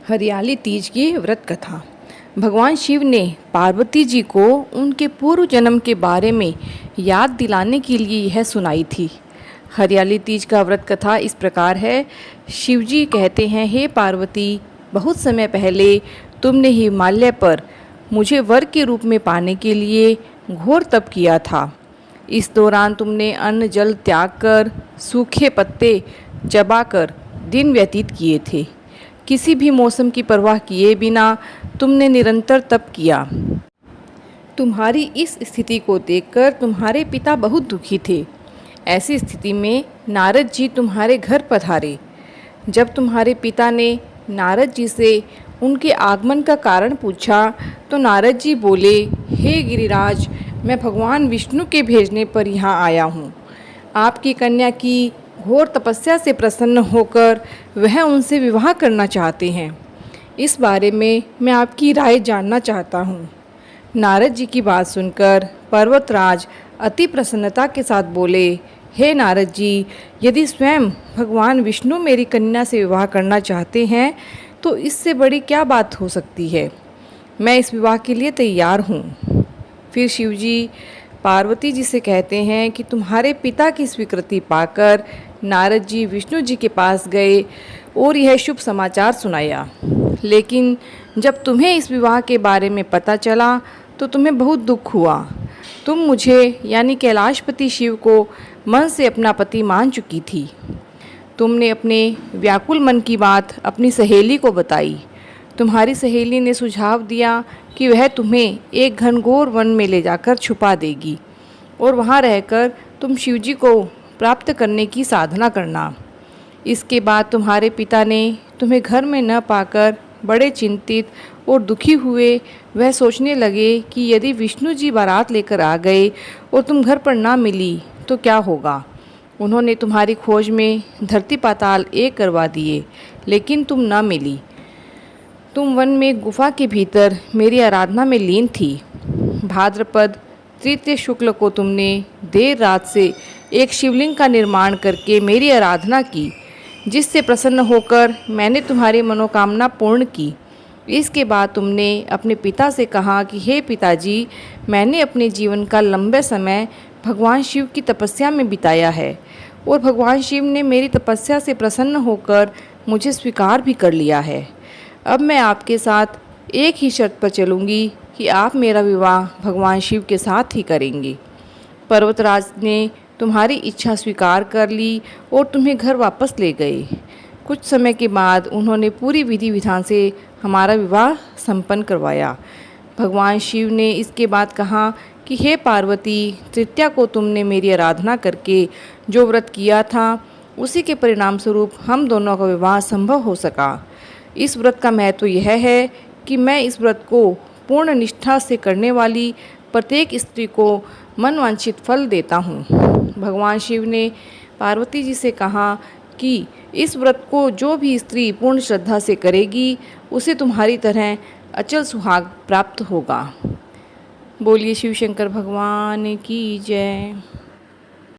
हरियाली तीज की व्रत कथा। भगवान शिव ने पार्वती जी को उनके पूर्व जन्म के बारे में याद दिलाने के लिए यह सुनाई थी। हरियाली तीज का व्रत कथा इस प्रकार है। शिव जी कहते हैं, हे पार्वती, बहुत समय पहले तुमने हिमालय पर मुझे वर के रूप में पाने के लिए घोर तप किया था। इस दौरान तुमने अन्न जल त्याग कर सूखे पत्ते चबाकर दिन व्यतीत किए थे। किसी भी मौसम की परवाह किए बिना तुमने निरंतर तप किया। तुम्हारी इस स्थिति को देखकर तुम्हारे पिता बहुत दुखी थे। ऐसी स्थिति में नारद जी तुम्हारे घर पधारे। जब तुम्हारे पिता ने नारद जी से उनके आगमन का कारण पूछा तो नारद जी बोले, हे गिरिराज, मैं भगवान विष्णु के भेजने पर यहाँ आया हूँ। आपकी कन्या की घोर तपस्या से प्रसन्न होकर वह उनसे विवाह करना चाहते हैं। इस बारे में मैं आपकी राय जानना चाहता हूँ। नारद जी की बात सुनकर पर्वतराज अति प्रसन्नता के साथ बोले, हे नारद जी, यदि स्वयं भगवान विष्णु मेरी कन्या से विवाह करना चाहते हैं तो इससे बड़ी क्या बात हो सकती है। मैं इस विवाह के लिए तैयार हूँ। फिर शिव जी पार्वती जी से कहते हैं कि तुम्हारे पिता की स्वीकृति पाकर नारद जी विष्णु जी के पास गए और यह शुभ समाचार सुनाया। लेकिन जब तुम्हें इस विवाह के बारे में पता चला तो तुम्हें बहुत दुख हुआ। तुम मुझे यानी कैलाशपति शिव को मन से अपना पति मान चुकी थी। तुमने अपने व्याकुल मन की बात अपनी सहेली को बताई। तुम्हारी सहेली ने सुझाव दिया कि वह तुम्हें एक घनघोर वन में ले जाकर छुपा देगी और वहाँ रहकर तुम शिवजी को प्राप्त करने की साधना करना। इसके बाद तुम्हारे पिता ने तुम्हें घर में न पाकर बड़े चिंतित और दुखी हुए। वह सोचने लगे कि यदि विष्णु जी बारात लेकर आ गए और तुम घर पर ना मिली तो क्या होगा। उन्होंने तुम्हारी खोज में धरती पाताल एक करवा दिए, लेकिन तुम न मिली। तुम वन में गुफा के भीतर मेरी आराधना में लीन थी। भाद्रपद तृतीय शुक्ल को तुमने देर रात से एक शिवलिंग का निर्माण करके मेरी आराधना की, जिससे प्रसन्न होकर मैंने तुम्हारी मनोकामना पूर्ण की। इसके बाद तुमने अपने पिता से कहा कि हे पिताजी, मैंने अपने जीवन का लंबे समय भगवान शिव की तपस्या में बिताया है और भगवान शिव ने मेरी तपस्या से प्रसन्न होकर मुझे स्वीकार भी कर लिया है। अब मैं आपके साथ एक ही शर्त पर चलूँगी कि आप मेरा विवाह भगवान शिव के साथ ही करेंगे। पर्वतराज ने तुम्हारी इच्छा स्वीकार कर ली और तुम्हें घर वापस ले गए। कुछ समय के बाद उन्होंने पूरी विधि विधान से हमारा विवाह संपन्न करवाया। भगवान शिव ने इसके बाद कहा कि हे पार्वती, तृतीया को तुमने मेरी आराधना करके जो व्रत किया था उसी के परिणाम स्वरूप हम दोनों का विवाह संभव हो सका। इस व्रत का महत्व यह है कि मैं इस व्रत को पूर्ण निष्ठा से करने वाली प्रत्येक स्त्री को मनवांछित फल देता हूँ। भगवान शिव ने पार्वती जी से कहा कि इस व्रत को जो भी स्त्री पूर्ण श्रद्धा से करेगी उसे तुम्हारी तरह अचल सुहाग प्राप्त होगा। बोलिए शिव शंकर भगवान की जय।